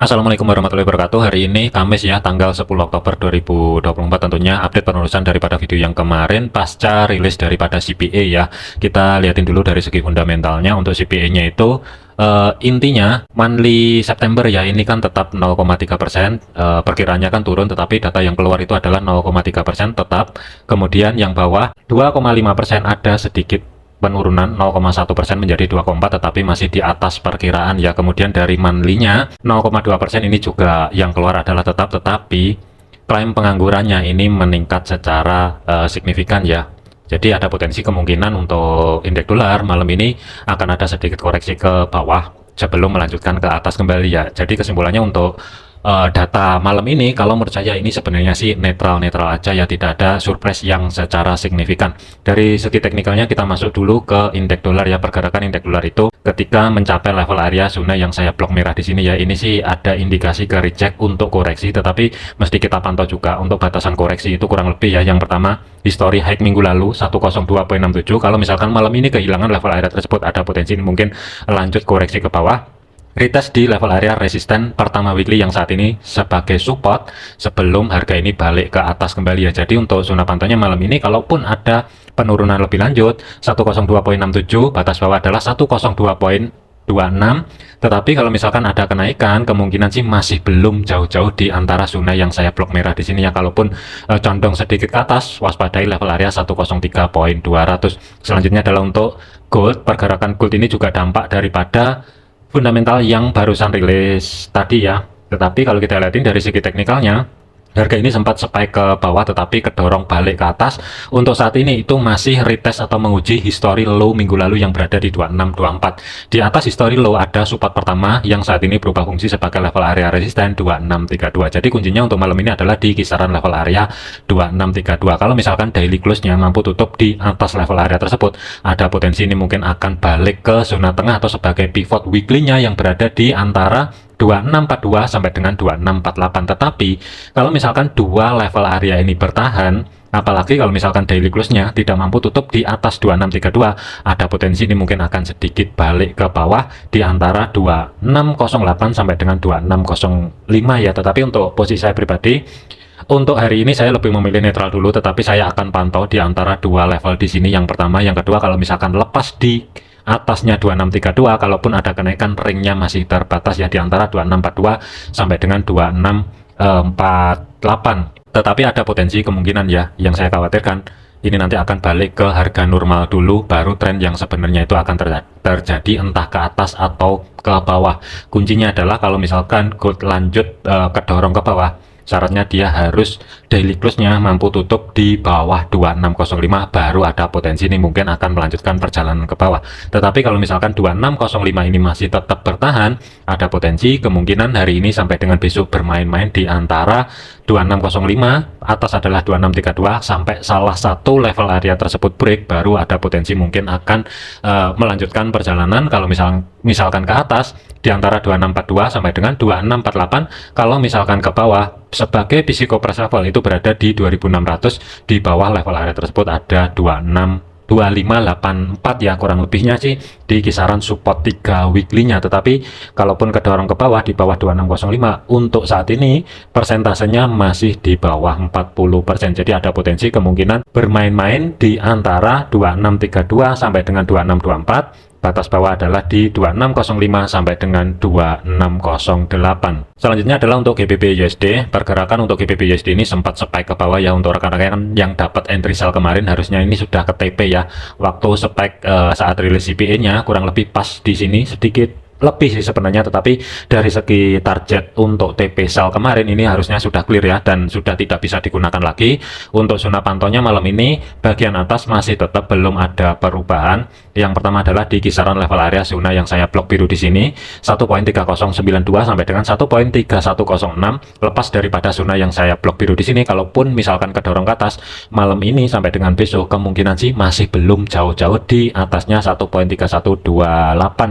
Assalamualaikum warahmatullahi wabarakatuh. Hari ini Kamis ya, tanggal 10 Oktober 2024, tentunya update penerusan daripada video yang kemarin pasca rilis daripada CPA ya. Kita lihatin dulu dari segi fundamentalnya. Untuk CPA-nya itu intinya monthly September ya, ini kan tetap 0,3%, perkiranya kan turun, tetapi data yang keluar itu adalah 0,3% tetap. Kemudian yang bawah 2,5% ada sedikit penurunan 0,1% menjadi 2,4, tetapi masih di atas perkiraan ya. Kemudian dari monthly-nya 0,2% ini juga yang keluar adalah tetap, tetapi klaim penganggurannya ini meningkat secara signifikan ya. Jadi ada potensi kemungkinan untuk indeks dolar malam ini akan ada sedikit koreksi ke bawah sebelum melanjutkan ke atas kembali ya. Jadi kesimpulannya untuk data malam ini, kalau menurut saya ini sebenarnya sih netral-netral aja ya, tidak ada surprise yang secara signifikan. Dari segi teknikalnya kita masuk dulu ke indeks dolar ya. Pergerakan indeks dolar itu ketika mencapai level area zona yang saya blok merah di sini ya, ini sih ada indikasi ke reject untuk koreksi, tetapi mesti kita pantau juga untuk batasan koreksi itu kurang lebih ya. Yang pertama, history high minggu lalu 102,67. Kalau misalkan malam ini kehilangan level area tersebut, ada potensi mungkin lanjut koreksi ke bawah, retest di level area resisten pertama weekly yang saat ini sebagai support sebelum harga ini balik ke atas kembali ya. Jadi untuk zona pantaunya malam ini, kalaupun ada penurunan lebih lanjut 102,67, batas bawah adalah 102,26. Tetapi kalau misalkan ada kenaikan, kemungkinan sih masih belum jauh-jauh di antara zona yang saya blok merah di sini ya. Kalaupun condong sedikit ke atas, waspadai level area 103,200. Selanjutnya adalah untuk gold. Pergerakan gold ini juga dampak daripada fundamental yang barusan rilis tadi ya. Tetapi kalau kita lihatin dari segi teknikalnya, harga ini sempat spike ke bawah tetapi kedorong balik ke atas. Untuk saat ini itu masih retest atau menguji history low minggu lalu yang berada di 2624. Di atas history low ada support pertama yang saat ini berubah fungsi sebagai level area resisten 2632. Jadi kuncinya untuk malam ini adalah di kisaran level area 2632. Kalau misalkan daily close-nya mampu tutup di atas level area tersebut, ada potensi ini mungkin akan balik ke zona tengah atau sebagai pivot weekly-nya yang berada di antara 2642 sampai dengan 2648. Tetapi kalau misalkan dua level area ini bertahan, apalagi kalau misalkan daily close-nya tidak mampu tutup di atas 2632, ada potensi ini mungkin akan sedikit balik ke bawah di antara 2608 sampai dengan 2605 ya. Tetapi untuk posisi saya pribadi, untuk hari ini saya lebih memilih netral dulu, tetapi saya akan pantau di antara dua level di sini. Yang pertama, yang kedua, kalau misalkan lepas di atasnya 2632, kalaupun ada kenaikan, ringnya masih terbatas ya di antara 2642 sampai dengan 2648. Tetapi ada potensi kemungkinan ya, yang saya khawatirkan ini nanti akan balik ke harga normal dulu, baru tren yang sebenarnya itu akan terjadi entah ke atas atau ke bawah. Kuncinya adalah kalau misalkan gold lanjut kedorong ke bawah, syaratnya dia harus daily close-nya mampu tutup di bawah 2605, baru ada potensi ini mungkin akan melanjutkan perjalanan ke bawah. Tetapi kalau misalkan 2605 ini masih tetap bertahan, ada potensi kemungkinan hari ini sampai dengan besok bermain-main di antara 2605, atas adalah 2632, sampai salah satu level area tersebut break, baru ada potensi mungkin akan melanjutkan perjalanan. Kalau misalkan ke atas di antara 2642 sampai dengan 2648, kalau misalkan ke bawah sebagai psikopress level itu berada di 2600, di bawah level area tersebut ada 2584 ya, kurang lebihnya sih di kisaran support 3 weekly-nya. Tetapi kalaupun kedorong ke bawah di bawah 2605, untuk saat ini persentasenya masih di bawah 40%. Jadi ada potensi kemungkinan bermain-main di antara 2632 sampai dengan 2624. Batas bawah adalah di 2605 sampai dengan 2608. Selanjutnya adalah untuk GBP USD. Pergerakan untuk GBP USD ini sempat spike ke bawah ya. Untuk rekan-rekan yang dapat entry sell kemarin, harusnya ini sudah ke TP ya. Waktu spike saat rilis CPA-nya kurang lebih pas di sini, sedikit lebih sih sebenarnya, tetapi dari segi target untuk TP sell kemarin ini harusnya sudah clear ya, dan sudah tidak bisa digunakan lagi. Untuk zona pantaunya malam ini bagian atas masih tetap belum ada perubahan. Yang pertama adalah di kisaran level area zona yang saya blok biru di sini 1.3092 sampai dengan 1.3106. Lepas daripada zona yang saya blok biru di sini, kalaupun misalkan kedorong ke atas malam ini sampai dengan besok, kemungkinan sih masih belum jauh-jauh di atasnya 1.3128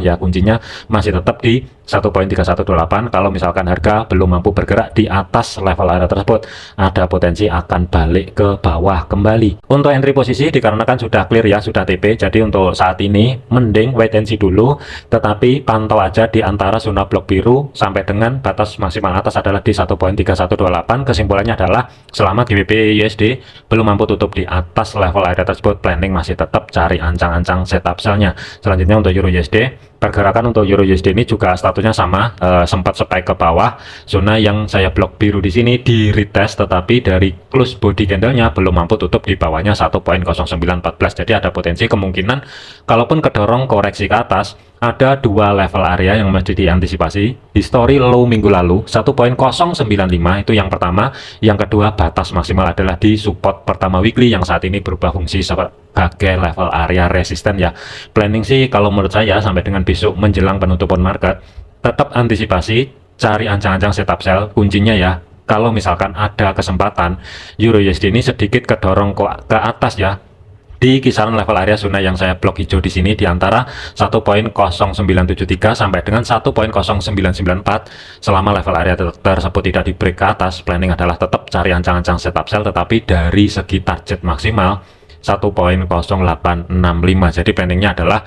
ya. Kuncinya masih tetap di 1.3128. Kalau misalkan harga belum mampu bergerak di atas level area tersebut, ada potensi akan balik ke bawah kembali. Untuk entry posisi dikarenakan sudah clear ya, sudah TP, jadi untuk saat ini mending wait and see dulu, tetapi pantau aja di antara zona blok biru sampai dengan batas maksimal atas adalah di 1.3128. Kesimpulannya adalah selama GBP USD belum mampu tutup di atas level area tersebut, planning masih tetap cari ancang-ancang setup sell-nya. Selanjutnya untuk Euro USD, pergerakan untuk Euro USD ini juga statusnya sama, sempat spike ke bawah. Zona yang saya blok biru di sini di retest, tetapi dari close body candle-nya belum mampu tutup di bawahnya 1.0914. Jadi ada potensi kemungkinan kalaupun kedorong koreksi ke atas, ada dua level area yang mesti diantisipasi. History low minggu lalu 1.095 itu yang pertama, yang kedua batas maksimal adalah di support pertama weekly yang saat ini berubah fungsi sebagai level area resisten ya. Planning sih kalau menurut saya sampai dengan besok menjelang penutupan market tetap antisipasi, cari ancang-ancang setup sell. Kuncinya ya, kalau misalkan ada kesempatan Euro USD ini sedikit kedorong ke atas ya, di kisaran level area zona yang saya blok hijau di sini di antara 1.0973 sampai dengan 1.0994. Selama level area tersebut tidak di break ke atas, planning adalah tetap cari ancang-ancang setup sell, tetapi dari segi target maksimal 1.0865. Jadi planningnya adalah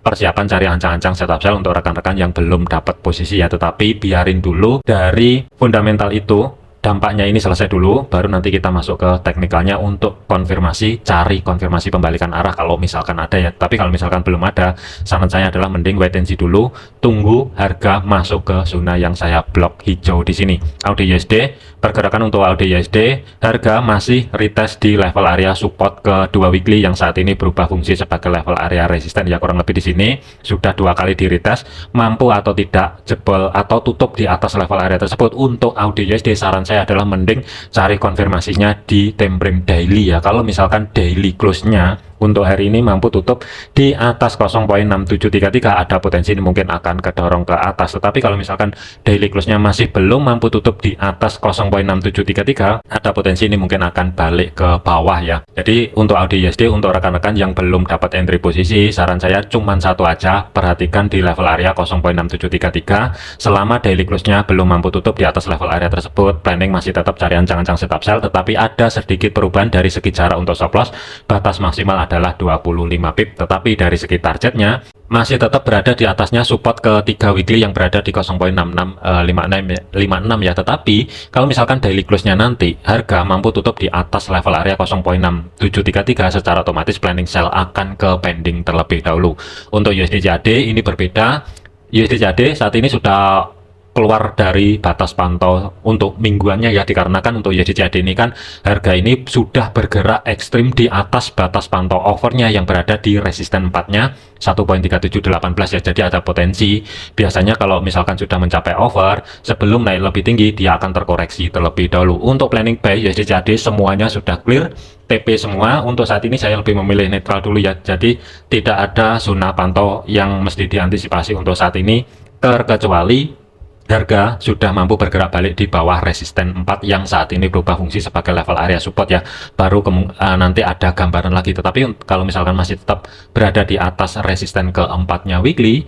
persiapan cari ancang-ancang setup sell untuk rekan-rekan yang belum dapat posisi ya, tetapi biarin dulu dari fundamental itu, dampaknya ini selesai dulu, baru nanti kita masuk ke teknikalnya untuk konfirmasi, cari konfirmasi pembalikan arah kalau misalkan ada ya. Tapi kalau misalkan belum ada, saran saya adalah mending wait and see dulu, tunggu harga masuk ke zona yang saya blok hijau di sini. AUD USD, pergerakan untuk AUD USD, harga masih retest di level area support kedua weekly yang saat ini berubah fungsi sebagai level area resisten ya, kurang lebih di sini sudah dua kali di retest, mampu atau tidak jebol atau tutup di atas level area tersebut. Untuk AUD USD saran saya adalah mending cari konfirmasinya di time frame daily ya. Kalau misalkan daily close-nya untuk hari ini mampu tutup di atas 0.6733, ada potensi ini mungkin akan kedorong ke atas. Tetapi kalau misalkan daily close-nya masih belum mampu tutup di atas 0.6733, ada potensi ini mungkin akan balik ke bawah ya. Jadi untuk AUD USD, untuk rekan-rekan yang belum dapat entry posisi, saran saya cuma satu aja, perhatikan di level area 0.6733. Selama daily close-nya belum mampu tutup di atas level area tersebut, planning masih tetap cari ancang-ancang setup sell, tetapi ada sedikit perubahan dari segi jarak untuk stop loss. Batas maksimal adalah 25 pip, tetapi dari segi targetnya masih tetap berada di atasnya support ketiga weekly yang berada di 0.6656 ya. Tetapi kalau misalkan daily close-nya nanti harga mampu tutup di atas level area 0.6733, secara otomatis planning sell akan ke pending terlebih dahulu. Untuk USD CAD ini berbeda. USD CAD saat ini sudah keluar dari batas pantau untuk mingguannya ya, dikarenakan untuk USD CAD ini kan harga ini sudah bergerak ekstrim di atas batas pantau overnya yang berada di resisten 4-nya 1.3718 ya. Jadi ada potensi biasanya kalau misalkan sudah mencapai over, sebelum naik lebih tinggi dia akan terkoreksi terlebih dahulu. Untuk planning buy USD CAD semuanya sudah clear, TP semua. Untuk saat ini saya lebih memilih netral dulu ya, jadi tidak ada zona pantau yang mesti diantisipasi untuk saat ini, terkecuali harga sudah mampu bergerak balik di bawah resisten 4 yang saat ini berubah fungsi sebagai level area support ya, baru nanti ada gambaran lagi. Tetapi kalau misalkan masih tetap berada di atas resisten keempatnya weekly,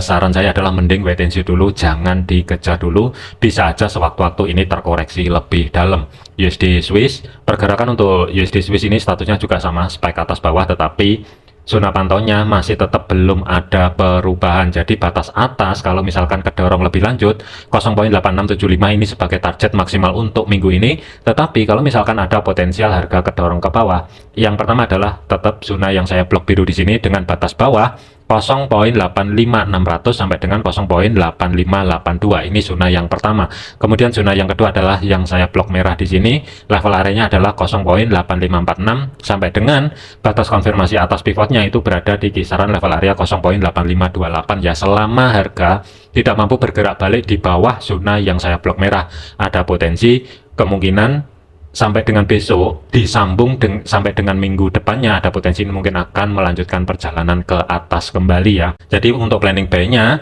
saran saya adalah mending wait and see dulu, jangan dikejar dulu, bisa aja sewaktu-waktu ini terkoreksi lebih dalam. USD Swiss, pergerakan untuk USD Swiss ini statusnya juga sama, spike atas bawah, tetapi zona pantaunya masih tetap belum ada perubahan. Jadi batas atas kalau misalkan kedorong lebih lanjut 0.8675 ini sebagai target maksimal untuk minggu ini. Tetapi kalau misalkan ada potensial harga kedorong ke bawah, yang pertama adalah tetap zona yang saya blok biru di sini dengan batas bawah 0.85600 sampai dengan 0.8582. Ini zona yang pertama. Kemudian zona yang kedua adalah yang saya blok merah di sini, level areanya adalah 0.8546 sampai dengan batas konfirmasi atas pivotnya itu berada di kisaran level area 0.8528 ya. Selama harga tidak mampu bergerak balik di bawah zona yang saya blok merah, ada potensi kemungkinan sampai dengan besok disambung sampai dengan minggu depannya, ada potensi mungkin akan melanjutkan perjalanan ke atas kembali ya. Jadi untuk planning buy-nya,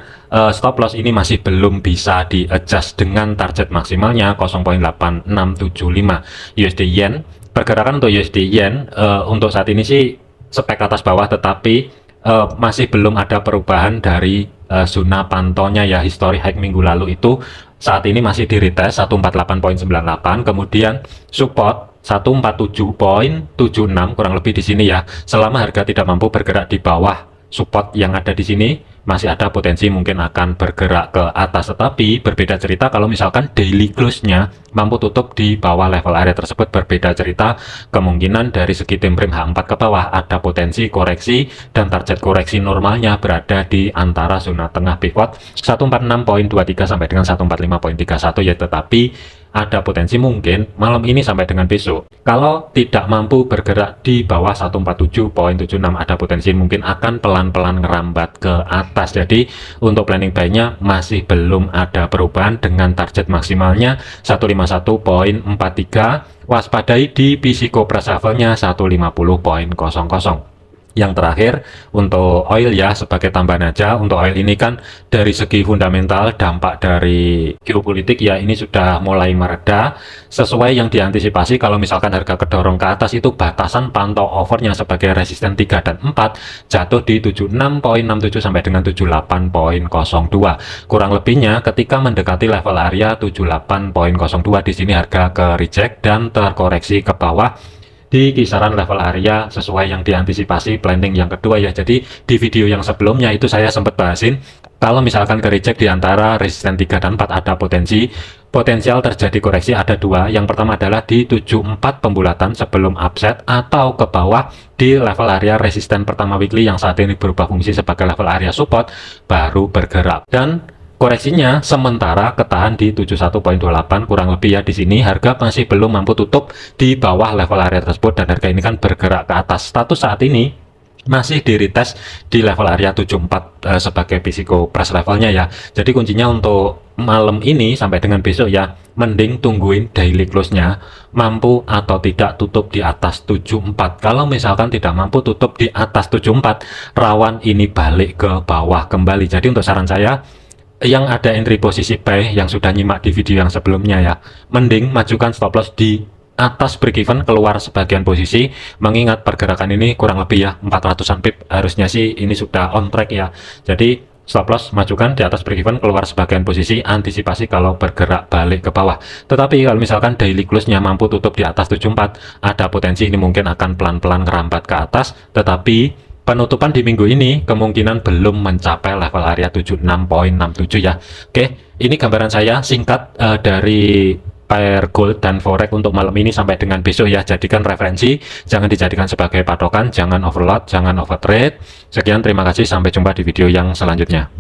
stop loss ini masih belum bisa di adjust dengan target maksimalnya 0.8675. USD Yen, pergerakan untuk USD Yen untuk saat ini sih spek atas bawah, tetapi masih belum ada perubahan dari zona pantaunya ya, history high minggu lalu itu saat ini masih di retest 148.98, kemudian support 147.76 kurang lebih di sini ya. Selama harga tidak mampu bergerak di bawah support yang ada di sini, masih ada potensi mungkin akan bergerak ke atas. Tetapi berbeda cerita kalau misalkan daily close-nya mampu tutup di bawah level area tersebut. Berbeda cerita, kemungkinan dari segi time frame H4 ke bawah ada potensi koreksi, dan target koreksi normalnya berada di antara zona tengah pivot 146.23 sampai dengan 145.31 ya. Tetapi ada potensi mungkin malam ini sampai dengan besok, kalau tidak mampu bergerak di bawah 147.76, ada potensi mungkin akan pelan-pelan ngerambat ke atas. Jadi untuk planning buy-nya masih belum ada perubahan dengan target maksimalnya 151.43, waspadai di Physico Price levelnya 150.00. Yang terakhir untuk oil ya, sebagai tambahan aja, untuk oil ini kan dari segi fundamental dampak dari geopolitik ya ini sudah mulai mereda sesuai yang diantisipasi. Kalau misalkan harga kedorong ke atas itu batasan pantau overnya sebagai resisten 3 dan 4 jatuh di 76.67 sampai dengan 78.02. Kurang lebihnya ketika mendekati level area 78.02 di sini harga ke reject dan terkoreksi ke bawah di kisaran level area sesuai yang diantisipasi planning yang kedua ya. Jadi di video yang sebelumnya itu saya sempat bahasin kalau misalkan ke reject di antara resisten 3 dan 4 ada potensial terjadi koreksi ada dua. Yang pertama adalah di 74 pembulatan sebelum upset, atau ke bawah di level area resisten pertama weekly yang saat ini berubah fungsi sebagai level area support baru bergerak. Dan koreksinya sementara ketahan di 71.28 kurang lebih ya. Di sini harga masih belum mampu tutup di bawah level area tersebut, dan harga ini kan bergerak ke atas. Status saat ini masih di retest di level area 74 sebagai Physico Price levelnya ya. Jadi kuncinya untuk malam ini sampai dengan besok ya, mending tungguin daily close-nya mampu atau tidak tutup di atas 74. Kalau misalkan tidak mampu tutup di atas 74, rawan ini balik ke bawah kembali. Jadi untuk saran saya yang ada entry posisi buy yang sudah nyimak di video yang sebelumnya ya, mending majukan stop loss di atas break even, keluar sebagian posisi, mengingat pergerakan ini kurang lebih ya 400-an pip, harusnya sih ini sudah on track ya. Jadi stop loss majukan di atas break even, keluar sebagian posisi, antisipasi kalau bergerak balik ke bawah. Tetapi kalau misalkan daily close-nya mampu tutup di atas 74, ada potensi ini mungkin akan pelan-pelan ngerambat ke atas. Tetapi penutupan di minggu ini kemungkinan belum mencapai level area 76.67 ya. Oke, ini gambaran saya singkat dari pair gold dan forex untuk malam ini sampai dengan besok ya. Jadikan referensi, jangan dijadikan sebagai patokan, jangan overload, jangan overtrade. Sekian, terima kasih, sampai jumpa di video yang selanjutnya.